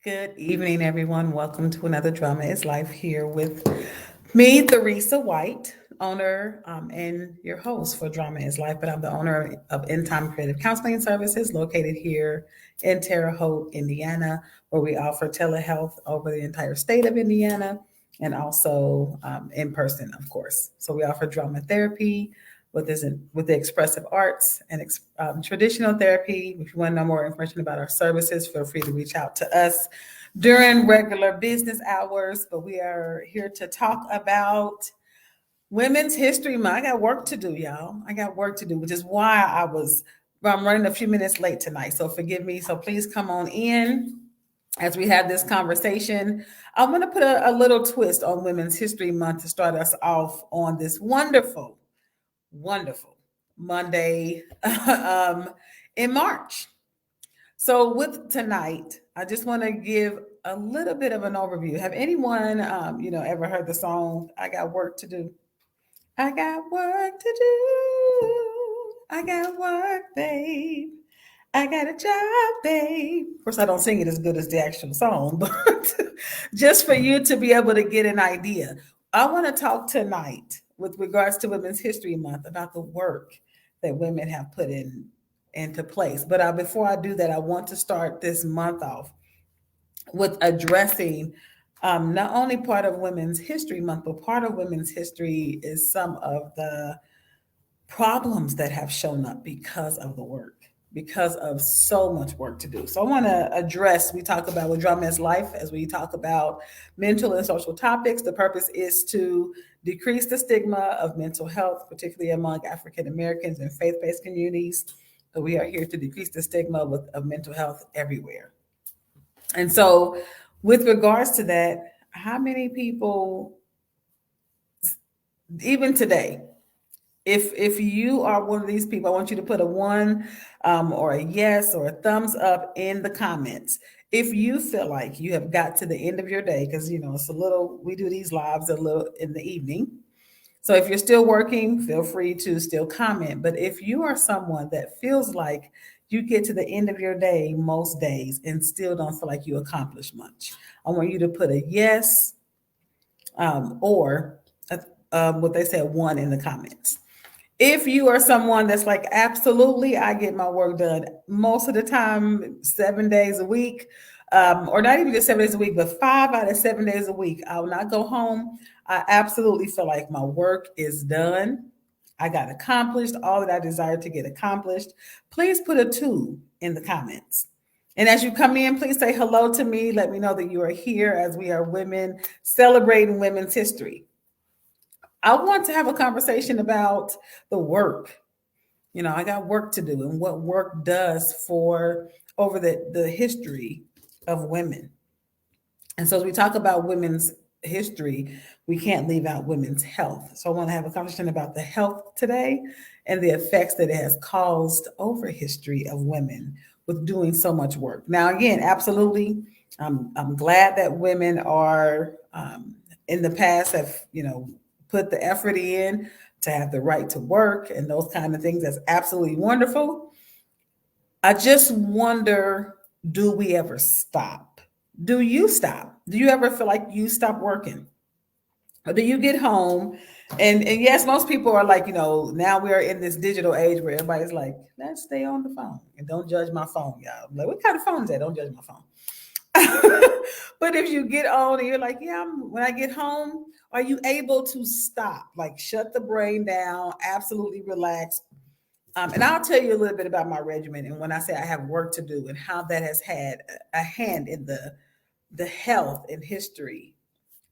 Good evening, everyone. Welcome to another Drama is Life here with me, Theresa White, owner and your host for Drama is Life. But I'm the owner of End Time Creative Counseling Services located here in Terre Haute, Indiana, where we offer telehealth over the entire state of Indiana and also in person, of course. So we offer drama therapy with the expressive arts and traditional therapy. If you want to know more information about our services, feel free to reach out to us during regular business hours. But we are here to talk about Women's History Month. I got work to do, y'all. I got work to do, which is why I'm running a few minutes late tonight. So forgive me. So please come on in as we have this conversation. I'm going to put a little twist on Women's History Month to start us off on this wonderful Monday in March. So with tonight, I just want to give a little bit of an overview. Have anyone, ever heard the song "I Got Work to Do"? I got work to do. I got work, babe. I got a job, babe. Of course, I don't sing it as good as the actual song, but just for you to be able to get an idea. I want to talk tonight with regards to Women's History Month about the work that women have put into place. But before I do that, I want to start this month off with addressing not only part of Women's History Month, but part of Women's History is some of the problems that have shown up because of the work, because of so much work to do. So I want to address, we talk about with Drama is Life, as we talk about mental and social topics. The purpose is to decrease the stigma of mental health, particularly among African Americans and faith-based communities. So we are here to decrease the stigma of mental health everywhere. And so with regards to that, how many people, even today, if you are one of these people, I want you to put a one or a yes or a thumbs up in the comments. If you feel like you have got to the end of your day, because it's a little, we do these lives a little in the evening. So if you're still working, feel free to still comment. But if you are someone that feels like you get to the end of your day most days and still don't feel like you accomplished much, I want you to put a yes or what they say, a one in the comments. If you are someone that's like, absolutely, I get my work done most of the time, 7 days a week, or not even just 7 days a week, but 5 out of 7 days a week, I will not go home. I absolutely feel like my work is done. I got accomplished all that I desire to get accomplished. Please put a two in the comments. And as you come in, please say hello to me. Let me know that you are here as we are women celebrating women's history. I want to have a conversation about the work. I got work to do and what work does for over the history of women. And so as we talk about women's history, we can't leave out women's health. So I want to have a conversation about the health today and the effects that it has caused over history of women with doing so much work. Now, again, absolutely, I'm glad that women are in the past have, put the effort in to have the right to work and those kind of things. That's absolutely wonderful. I just wonder, do we ever stop? Do you stop? Do you ever feel like you stop working? Or do you get home? And yes, most people are like, now we are in this digital age where everybody's like, let's stay on the phone and don't judge my phone, y'all. Like, what kind of phone is that? Don't judge my phone. But if you get on and you're like, yeah, when I get home, are you able to stop, like shut the brain down, absolutely relax? And I'll tell you a little bit about my regimen and when I say I have work to do and how that has had a hand in the health and history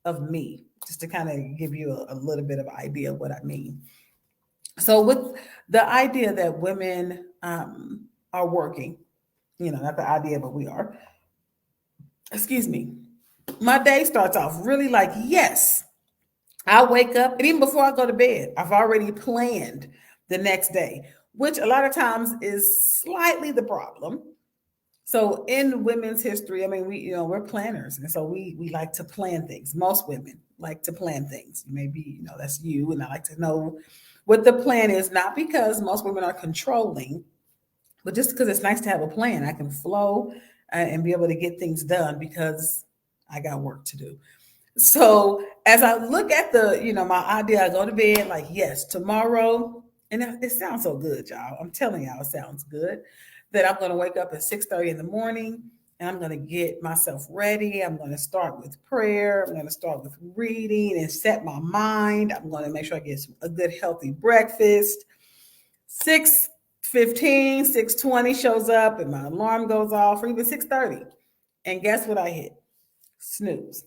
of me, just to kind of give you a little bit of idea of what I mean. So with the idea that women are working, not the idea, but we are, excuse me, my day starts off really like, yes, I wake up, and even before I go to bed, I've already planned the next day, which a lot of times is slightly the problem. So in women's history, I mean, we're planners, and so we like to plan things. Most women like to plan things. Maybe that's you, and I like to know what the plan is. Not because most women are controlling, but just because it's nice to have a plan. I can flow. and be able to get things done because I got work to do. So as I look at my idea, I go to bed like, yes, tomorrow, and it sounds so good, y'all. I'm telling y'all, it sounds good that I'm going to wake up at 6:30 in the morning and I'm going to get myself ready. I'm going to start with prayer. I'm going to start with reading and set my mind. I'm going to make sure I get a good, healthy breakfast. 6:15, 6:20 shows up and my alarm goes off, or even 6:30. And guess what I hit? Snooze.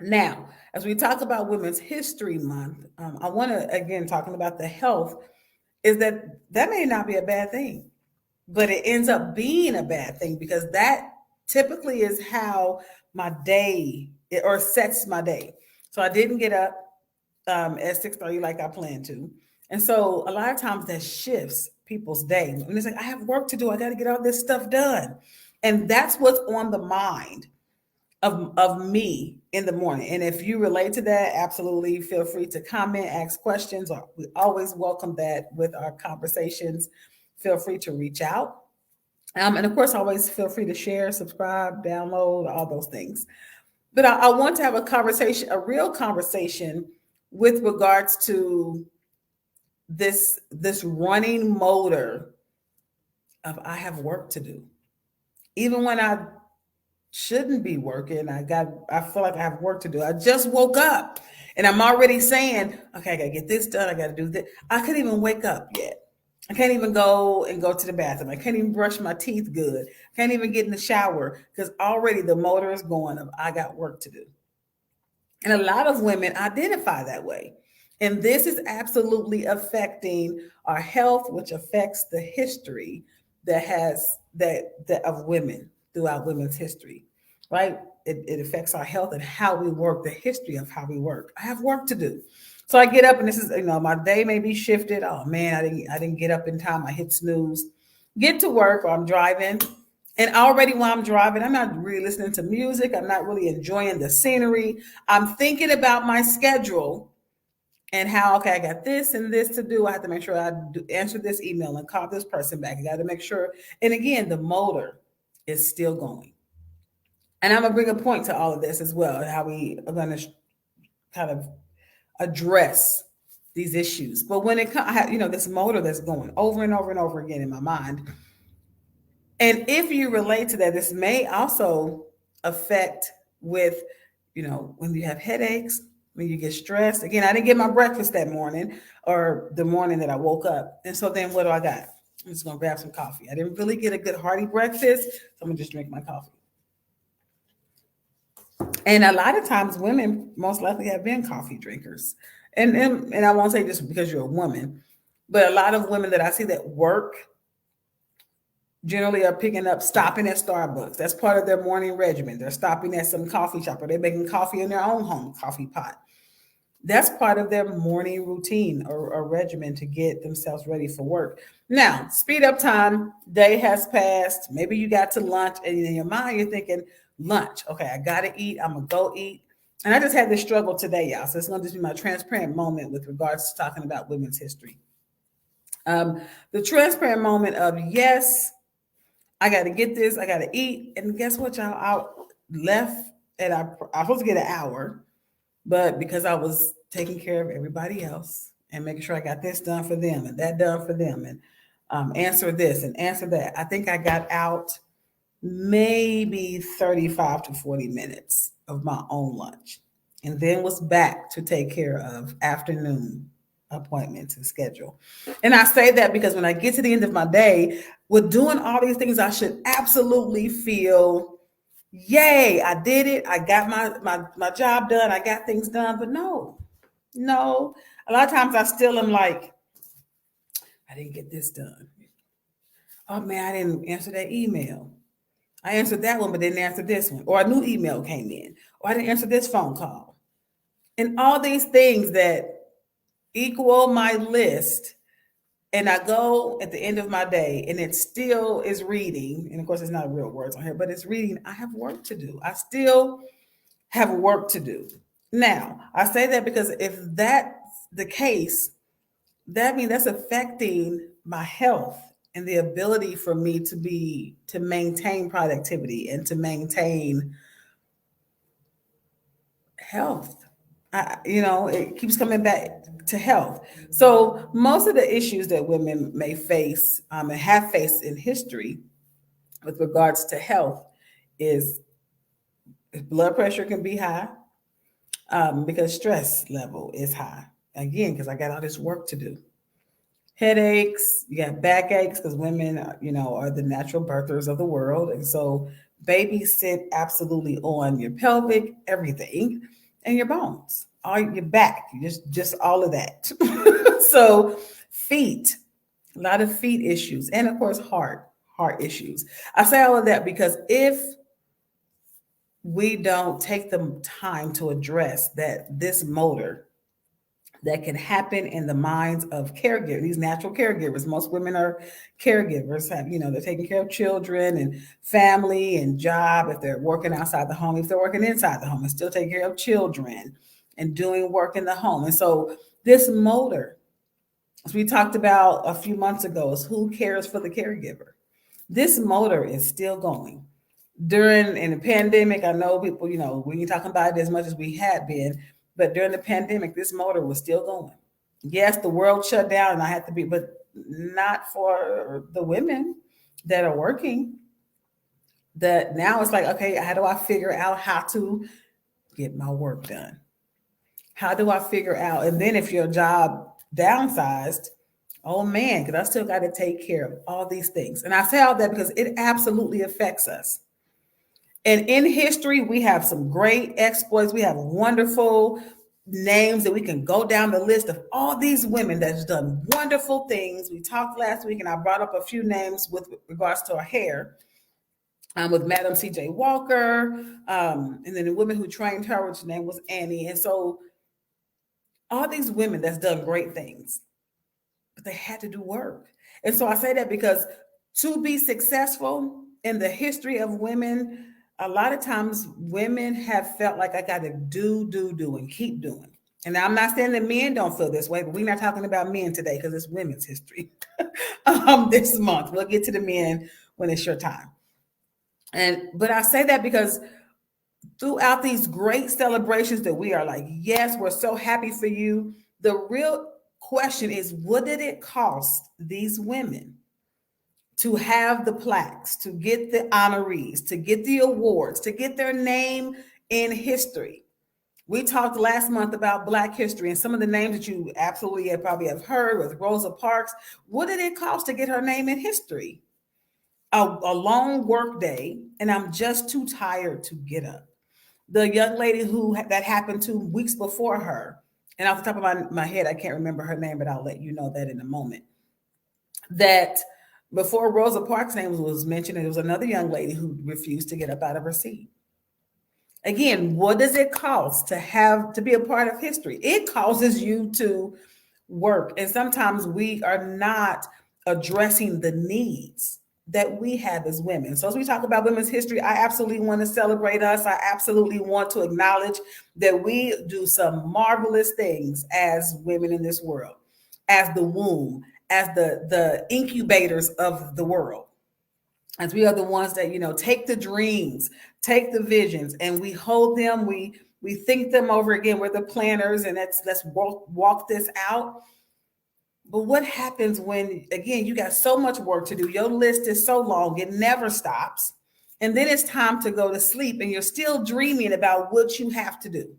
Now, as we talk about Women's History Month, I want to again talking about the health is that may not be a bad thing, but it ends up being a bad thing because that typically is how my day or sets my day. So I didn't get up at 6:30 like I planned to, and so a lot of times that shifts people's day. And it's like I have work to do. I got to get all this stuff done, and that's what's on the mind of me in the morning. And if you relate to that, absolutely feel free to comment, ask questions, or we always welcome that with our conversations. Feel free to reach out. And of course, always feel free to share, subscribe, download, all those things. But I want to have a conversation, a real conversation with regards to this running motor of I have work to do. Even when I shouldn't be working. I feel like I have work to do. I just woke up and I'm already saying, okay, I gotta get this done. I gotta do this. I couldn't even wake up yet. I can't even go to the bathroom. I can't even brush my teeth good. I can't even get in the shower because already the motor is going of I got work to do. And a lot of women identify that way. And this is absolutely affecting our health, which affects the history that of women throughout women's history, right? It affects our health and how we work, the history of how we work. I have work to do. So I get up and this is, my day may be shifted. Oh man, I didn't get up in time. I hit snooze. Get to work or I'm driving. And already while I'm driving, I'm not really listening to music. I'm not really enjoying the scenery. I'm thinking about my schedule and how, okay, I got this and this to do. I have to make sure answer this email and call this person back. I got to make sure. And again, the motor is still going. And I'm going to bring a point to all of this as well, how we are going to kind of address these issues. But when it comes, this motor that's going over and over and over again in my mind, and if you relate to that, this may also affect with, when you have headaches, when you get stressed. Again, I didn't get my breakfast that morning or the morning that I woke up. And so then what do I got? I'm just going to grab some coffee. I didn't really get a good hearty breakfast. So I'm going to just drink my coffee. And a lot of times women most likely have been coffee drinkers. And I won't say just because you're a woman, but a lot of women that I see that work generally are picking up stopping at Starbucks. That's part of their morning regimen. They're stopping at some coffee shop or they're making coffee in their own home coffee pot. That's part of their morning routine or regimen to get themselves ready for work. Now, speed up time, day has passed. Maybe you got to lunch and in your mind you're thinking, lunch. Okay, I gotta eat. I'm gonna go eat. And I just had this struggle today, y'all. So it's gonna just be my transparent moment with regards to talking about women's history. The transparent moment of yes, I got to get this. I got to eat. And guess what, y'all? I left and I was supposed to get an hour, but because I was taking care of everybody else and making sure I got this done for them and that done for them and answer this and answer that, I think I got out maybe 35 to 40 minutes of my own lunch and then was back to take care of afternoon appointments and schedule. And I say that because when I get to the end of my day, with doing all these things, I should absolutely feel, yay, I did it. I got my job done. I got things done. But no. A lot of times I still am like, I didn't get this done. Oh man, I didn't answer that email. I answered that one, but didn't answer this one. Or a new email came in. Or I didn't answer this phone call. And all these things that equal my list. And I go at the end of my day and it still is reading. And of course, it's not real words on here, but it's reading. I have work to do. I still have work to do. Now, I say that because if that's the case, that means that's affecting my health and the ability for me to maintain productivity and to maintain health. It keeps coming back to health. So most of the issues that women may face and have faced in history with regards to health is blood pressure can be high, because stress level is high. Again, because I got all this work to do. Headaches, you got backaches because women, are the natural birthers of the world, and so babies sit absolutely on your pelvic, everything, and your bones, all your back, just all of that. So feet, a lot of feet issues, and of course heart issues. I say all of that because if we don't take the time to address this motor that can happen in the minds of caregivers, these natural caregivers. Most women are caregivers, they're taking care of children and family and job. If they're working outside the home, if they're working inside the home, and still taking care of children and doing work in the home. And so this motor, as we talked about a few months ago, is who cares for the caregiver. This motor is still going. During in the pandemic, I know people, we ain't talking about it as much as we had been, but during the pandemic, this motor was still going. Yes, the world shut down and I had to be, but not for the women that are working. That now it's like, okay, how do I figure out how to get my work done? How do I figure out? And then if your job downsized, oh man, because I still got to take care of all these things. And I say all that because it absolutely affects us. And in history, we have some great exploits. We have wonderful names that we can go down the list of all these women that's done wonderful things. We talked last week, and I brought up a few names with regards to our hair, with Madam C.J. Walker, and then the woman who trained her, which name was Annie. And so all these women that's done great things, but they had to do work. And so I say that because to be successful in the history of women, a lot of times women have felt like I got to do, and keep doing. And I'm not saying that men don't feel this way, but we're not talking about men today because it's women's history this month. We'll get to the men when it's your time. But I say that because throughout these great celebrations that we are like, yes, we're so happy for you. The real question is, what did it cost these women to have the plaques, to get the honorees, to get the awards, to get their name in history? We talked last month about Black history and some of the names that you absolutely probably have heard with Rosa Parks. What did it cost to get her name in history? A long work day, and I'm just too tired to get up. The young lady that happened 2 weeks before her, and off the top of my head, I can't remember her name, but I'll let you know that in a moment. That before Rosa Parks' name was mentioned, there was another young lady who refused to get up out of her seat. Again, what does it cost to be a part of history? It causes you to work. And sometimes we are not addressing the needs that we have as women. So as we talk about women's history, I absolutely want to celebrate us. I absolutely want to acknowledge that we do some marvelous things as women in this world, as the womb, as the incubators of the world. As we are the ones that, take the dreams, take the visions, and we hold them, we think them over again. We're the planners, and let's walk this out. But what happens when, again, you got so much work to do? Your list is so long, it never stops. And then it's time to go to sleep, and you're still dreaming about what you have to do.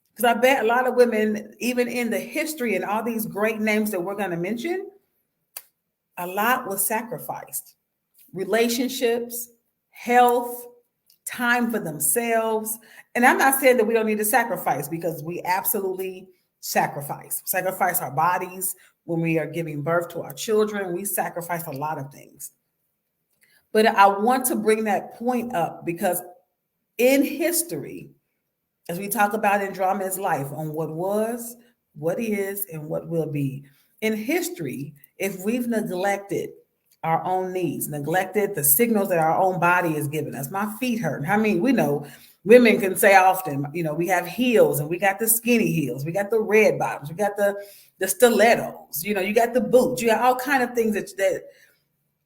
Because I bet a lot of women, even in the history and all these great names that we're going to mention, a lot was sacrificed. Relationships, health, time for themselves. And I'm not saying that we don't need to sacrifice, because we absolutely sacrifice our bodies when we are giving birth to our children. We sacrifice a lot of things. But I want to bring that point up because in history, as we talk about Andromeda's life on what was, what is, and what will be, in history, if we've neglected our own needs, neglected the signals that our own body is giving us. My feet hurt. I mean, we know women can say often, we have heels, and we got the skinny heels, we got the red bottoms, we got the stilettos, you got the boots, you got all kind of things that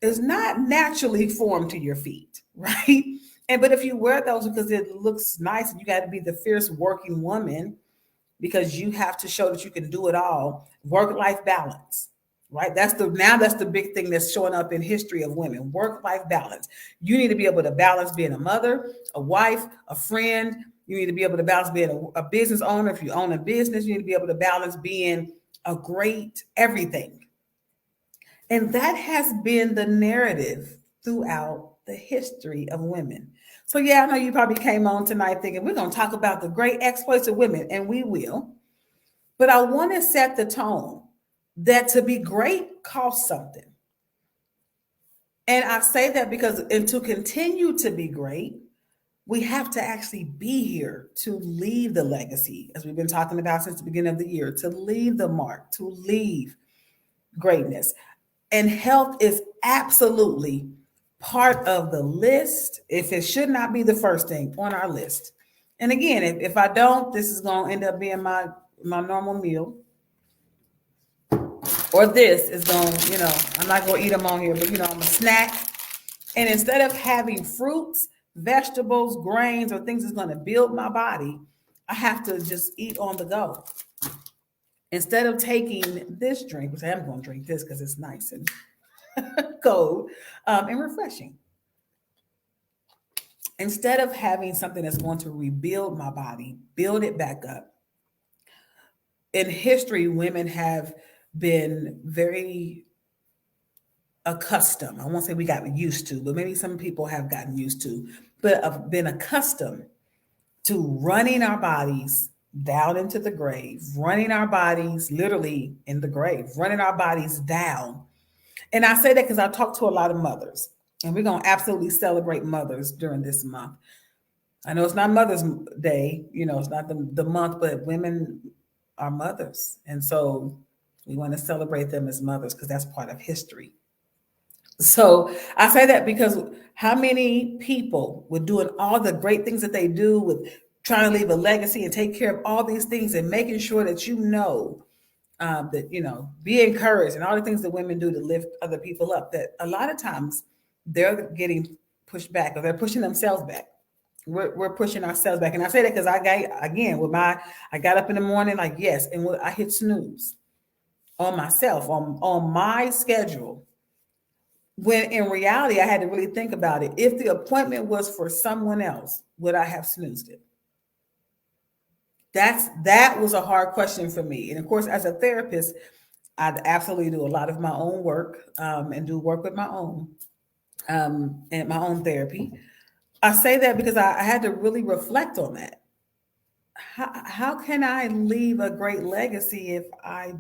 is not naturally formed to your feet, right? And but if you wear those because it looks nice and you got to be the fierce working woman because you have to show that you can do it all, work life balance. Right? That's the big thing that's showing up in history of women, work life balance. You need to be able to balance being a mother, a wife, a friend. You need to be able to balance being a business owner. If you own a business, you need to be able to balance being a great everything. And that has been the narrative throughout the history of women. So, yeah, I know you probably came on tonight thinking we're going to talk about the great exploits of women, and we will. But I want to set the tone that to be great costs something. And I say that because, and to continue to be great, we have to actually be here to leave the legacy, as we've been talking about since the beginning of the year, to leave the mark, to leave greatness. And health is absolutely part of the list, if it should not be the first thing on our list. And again, if I don't, this is going to end up being my normal meal. Or this is going, I'm not going to eat them on here, but, I'm a snack. And instead of having fruits, vegetables, grains, or things that's going to build my body, I have to just eat on the go. Instead of taking this drink, which I am going to drink this because it's nice and cold and refreshing. Instead of having something that's going to rebuild my body, build it back up. In history, women have been very accustomed. I won't say we got used to, but maybe some people have gotten used to, but have been accustomed to running our bodies down into the grave, running our bodies literally in the grave, running our bodies down. And I say that because I talk to a lot of mothers, and we're going to absolutely celebrate mothers during this month. I know it's not Mother's Day, it's not the month, but women are mothers. And so we want to celebrate them as mothers because that's part of history. So I say that because how many people with doing all the great things that they do, with trying to leave a legacy and take care of all these things and making sure that that be encouraged and all the things that women do to lift other people up, that a lot of times they're getting pushed back or they're pushing themselves back. We're pushing ourselves back. And I say that because I got up in the morning like, yes, and I hit snooze on myself, on my schedule, when in reality I had to really think about it. If the appointment was for someone else, would I have snoozed it? That was a hard question for me. And of course, as a therapist, I absolutely do a lot of my own work, and do work with my own, and my own therapy. I say that because I had to really reflect on that. How can I leave a great legacy if I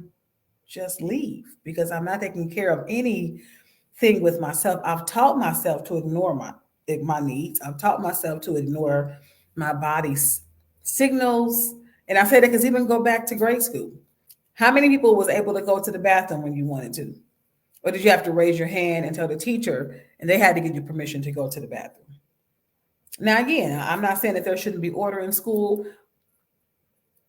just leave? Because I'm not taking care of anything with myself. I've taught myself to ignore my needs. I've taught myself to ignore my body's signals. And I say that because even go back to grade school. How many people was able to go to the bathroom when you wanted to? Or did you have to raise your hand and tell the teacher and they had to give you permission to go to the bathroom? Now, again, I'm not saying that there shouldn't be order in school,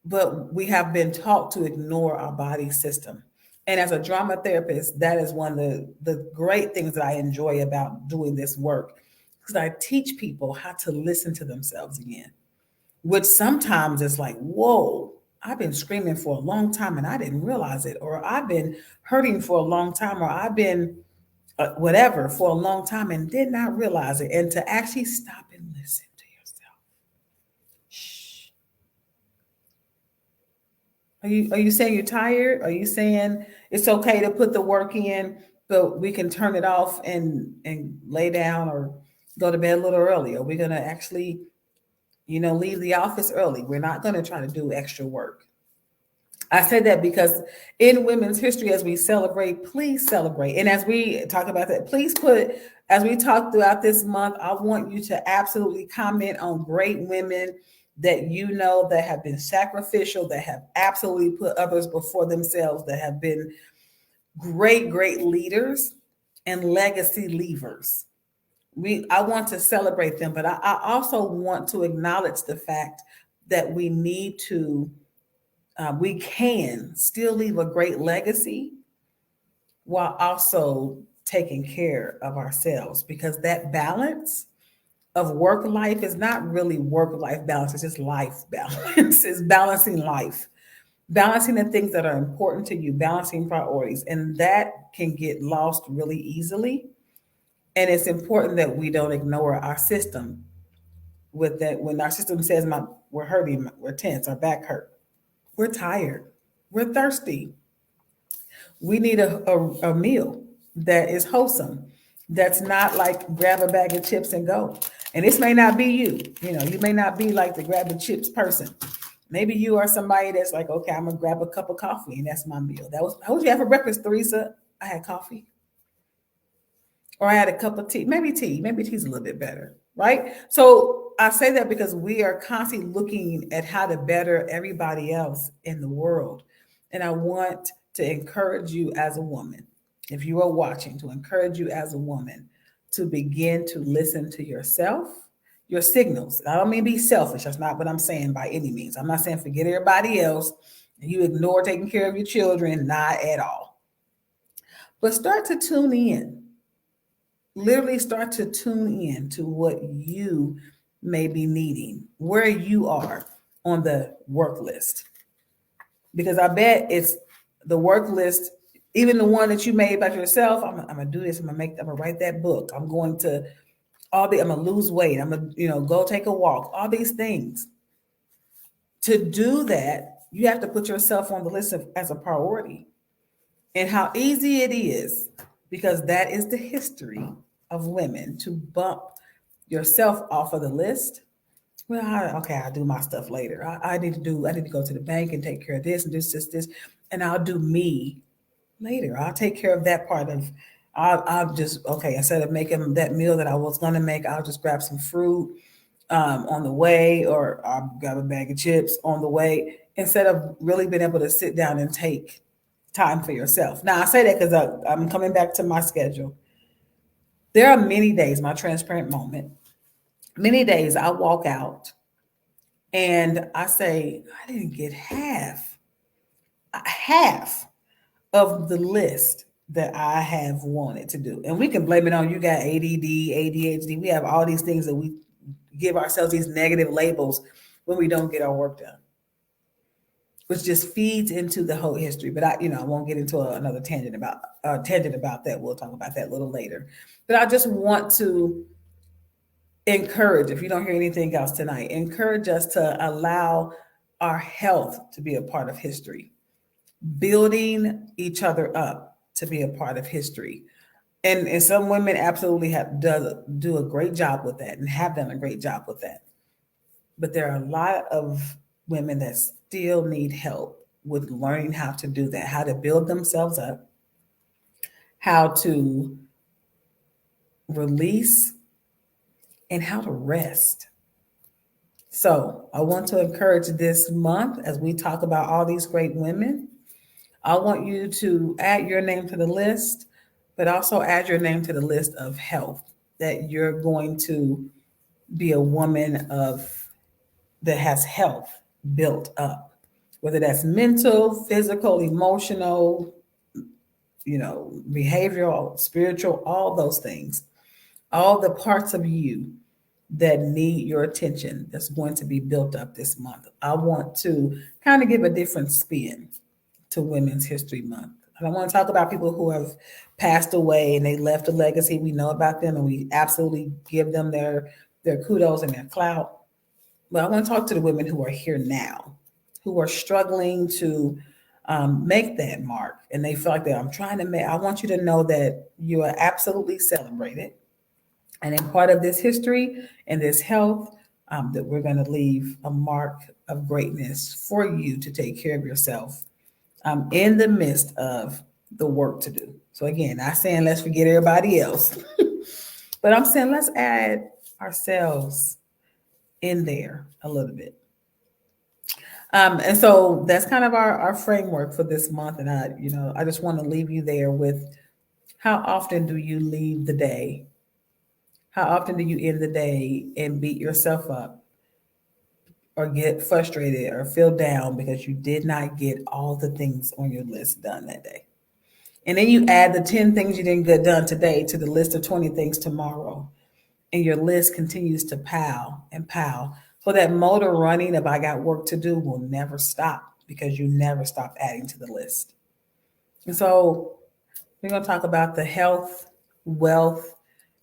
but we have been taught to ignore our body system. And as a drama therapist, that is one of the great things that I enjoy about doing this work, because I teach people how to listen to themselves again, which sometimes is like, whoa, I've been screaming for a long time and I didn't realize it, or I've been hurting for a long time, or I've been whatever for a long time and did not realize it. And to actually stop and listen to yourself. Shh. Are you saying you're tired? Are you saying it's okay to put the work in, but we can turn it off and lay down or go to bed a little early? Are we gonna actually, leave the office early? We're not gonna try to do extra work. I say that because in women's history, as we celebrate, please celebrate. And as we talk about that, please as we talk throughout this month, I want you to absolutely comment on great women that that have been sacrificial, that have absolutely put others before themselves, that have been great, great leaders and legacy leavers. I want to celebrate them, but I also want to acknowledge the fact that we can still leave a great legacy while also taking care of ourselves, because that balance of work life is not really work life balance, it's just life balance. It's balancing life, balancing the things that are important to you, balancing priorities. And that can get lost really easily. And it's important that we don't ignore our system with that. When our system says, we're hurting, we're tense, our back hurt, we're tired, we're thirsty, we need a meal that is wholesome, that's not like grab a bag of chips and go. And this may not be you. You know, you may not be like the grab the chips person. Maybe you are somebody that's like, okay, I'm gonna grab a cup of coffee and that's my meal. That was, what did you have for breakfast, Theresa? I had coffee, or I had a cup of tea. Maybe tea. Maybe tea's a little bit better, right? So I say that because we are constantly looking at how to better everybody else in the world. And I want to encourage you as a woman, if you are watching, to encourage you as a woman to begin to listen to yourself, your signals. I don't mean be selfish. That's not what I'm saying by any means. I'm not saying forget everybody else and you ignore taking care of your children, not at all. But start to tune in, literally start to tune in to what you may be needing, where you are on the work list. Because I bet it's the work list, even the one that you made about yourself. I'm gonna do this. I'm gonna write that book. I'm gonna lose weight. I'm gonna, go take a walk. All these things. To do that, you have to put yourself on the list as a priority. And how easy it is, because that is the history of women, to bump yourself off of the list. Well, okay, I'll do my stuff later. I need to go to the bank and take care of this and this, and I'll do me later. I'll take care of that part of. I'll just, okay, instead of making that meal that I was gonna make, I'll just grab some fruit on the way, or I'll grab a bag of chips on the way, instead of really being able to sit down and take time for yourself. Now I say that because I'm coming back to my schedule. There are many days, my transparent moment, many days I walk out and I say, I didn't get half of the list that I have wanted to do. And we can blame it on, you got ADD, ADHD. We have all these things that we give ourselves these negative labels when we don't get our work done, which just feeds into the whole history. But I won't get into another tangent about that. We'll talk about that a little later. But I just want to encourage, if you don't hear anything else tonight, encourage us to allow our health to be a part of history, building each other up to be a part of history. And some women absolutely do a great job with that and have done a great job with that. But there are a lot of women that still need help with learning how to do that, how to build themselves up, how to release, and how to rest. So I want to encourage this month, as we talk about all these great women, I want you to add your name to the list, but also add your name to the list of health, that you're going to be a woman that has health built up, whether that's mental, physical, emotional, behavioral, spiritual, all those things, all the parts of you that need your attention, that's going to be built up this month. I want to kind of give a different spin to Women's History Month. And I want to talk about people who have passed away and they left a legacy. We know about them and we absolutely give them their kudos and their clout. But I want to talk to the women who are here now, who are struggling to make that mark. And they feel like that I'm trying to make, I want you to know that you are absolutely celebrated. And in part of this history and this health, that we're going to leave a mark of greatness for you to take care of yourself in the midst of the work to do. So again, not saying let's forget everybody else, but I'm saying let's add ourselves in there a little bit. And so that's kind of our framework for this month. And I just want to leave you there with, how often do you leave the day? How often do you end the day and beat yourself up or get frustrated or feel down because you did not get all the things on your list done that day? And then you add the 10 things you didn't get done today to the list of 20 things tomorrow. And your list continues to pile and pile. So that motor running of I got work to do will never stop because you never stop adding to the list. And so we're going to talk about the health, wealth,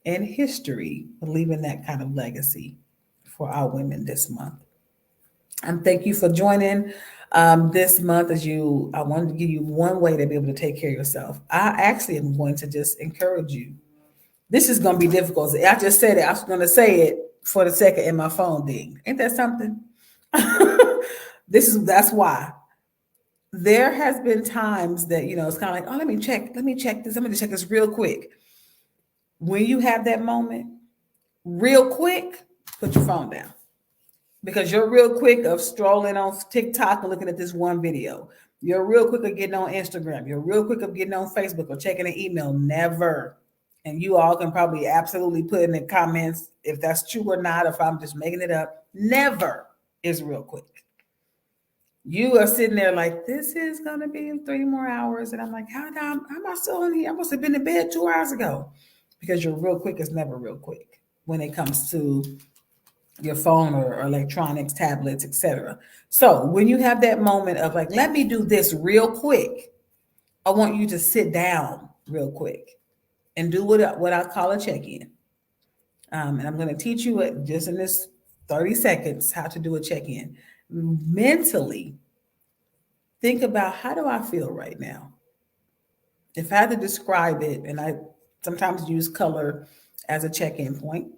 and history of leaving that kind of legacy for our women this month. And thank you for joining this month. I wanted to give you one way to be able to take care of yourself. I actually am going to just encourage you. This is going to be difficult. I just said it. I was going to say it for the second and my phone ding. Ain't that something? That's why there has been times that it's kind of like, oh, let me check this. I'm going to check this real quick. When you have that moment, real quick, put your phone down because you're real quick of strolling on TikTok and looking at this one video. You're real quick of getting on Instagram. You're real quick of getting on Facebook or checking an email. Never. And you all can probably absolutely put in the comments if that's true or not, if I'm just making it up. Never is real quick. You are sitting there like, this is going to be in 3 more hours. And I'm like, how am I still in here? I must have been in bed 2 hours ago. Because your real quick is never real quick when it comes to your phone or electronics, tablets, etc. So when you have that moment of like, let me do this real quick, I want you to sit down real quick and do what I call a check-in. And I'm going to teach you it just in this 30 seconds how to do a check-in. Mentally, think about how do I feel right now? If I had to describe it, and I sometimes use color as a check-in point,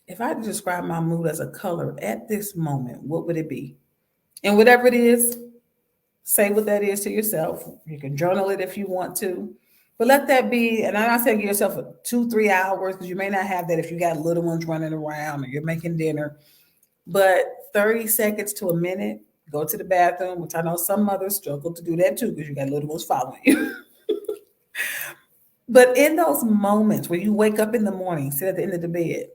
if I had to describe my mood as a color at this moment, what would it be? And whatever it is, say what that is to yourself. You can journal it if you want to. But let that be, and I'm not saying give yourself 2-3 hours because you may not have that if you got little ones running around or you're making dinner. But 30 seconds to a minute, go to the bathroom, which I know some mothers struggle to do that too because you got little ones following you. But in those moments where you wake up in the morning, sit at the end of the bed,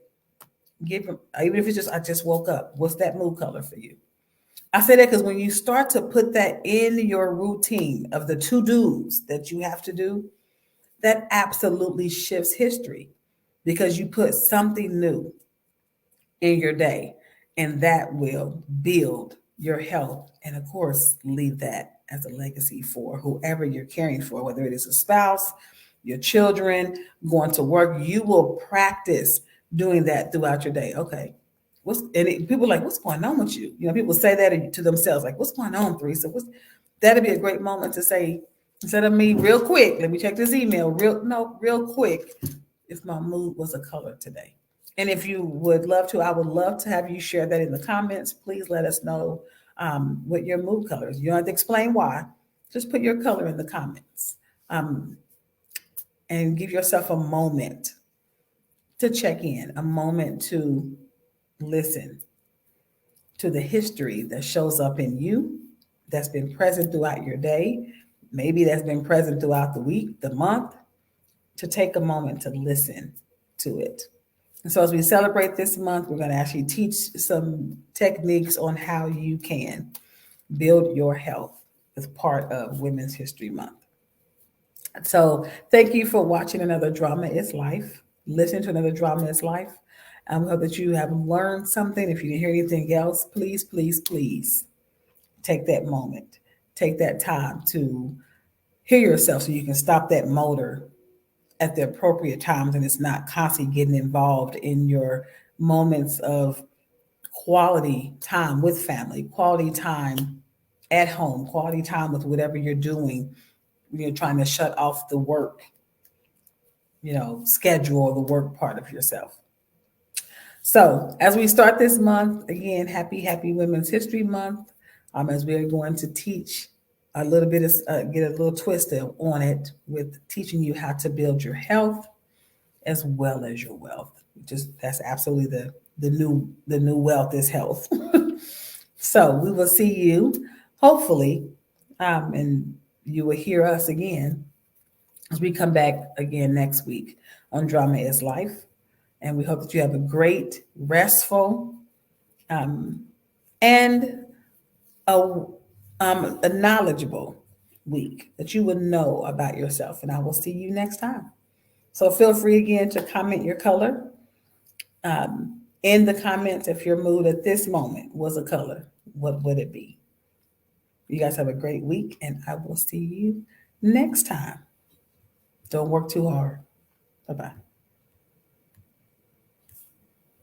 even if it's just I just woke up, what's that mood color for you? I say that because when you start to put that in your routine of the to-dos that you have to do, that absolutely shifts history because you put something new in your day and that will build your health and of course leave that as a legacy for whoever you're caring for, whether it is a spouse, your children, going to work. You will practice doing that throughout your day. Okay, people are like, what's going on with you? People say that to themselves, like, what's going on, Theresa? That'd be a great moment to say, instead of me, real quick, let me check this email. Real quick, if my mood was a color today. And if you would love to, I would love to have you share that in the comments. Please let us know what your mood color is. You don't have to explain why. Just put your color in the comments and give yourself a moment to check in, a moment to listen to the history that shows up in you, that's been present throughout your day, maybe that's been present throughout the week, the month, to take a moment to listen to it. And so as we celebrate this month, we're going to actually teach some techniques on how you can build your health as part of Women's History Month. So thank you for watching another Drama is Life. Listen to another Drama is Life. I hope that you have learned something. If you didn't hear anything else, please, please, please take that moment. Take that time to hear yourself so you can stop that motor at the appropriate times and it's not constantly getting involved in your moments of quality time with family, quality time at home, quality time with whatever you're doing. You're trying to shut off the work, schedule or the work part of yourself. So as we start this month, again, happy Women's History Month. As we are going to teach a little bit of, get a little twist on it with teaching you how to build your health as well as your wealth. That's absolutely the new wealth is health. So we will see you hopefully, and you will hear us again as we come back again next week on Drama is Life. And we hope that you have a great, restful, and a knowledgeable week that you would know about yourself. And I will see you next time. So feel free again to comment your color in the comments. If your mood at this moment was a color, what would it be? You guys have a great week, and I will see you next time. Don't work too hard. Bye bye.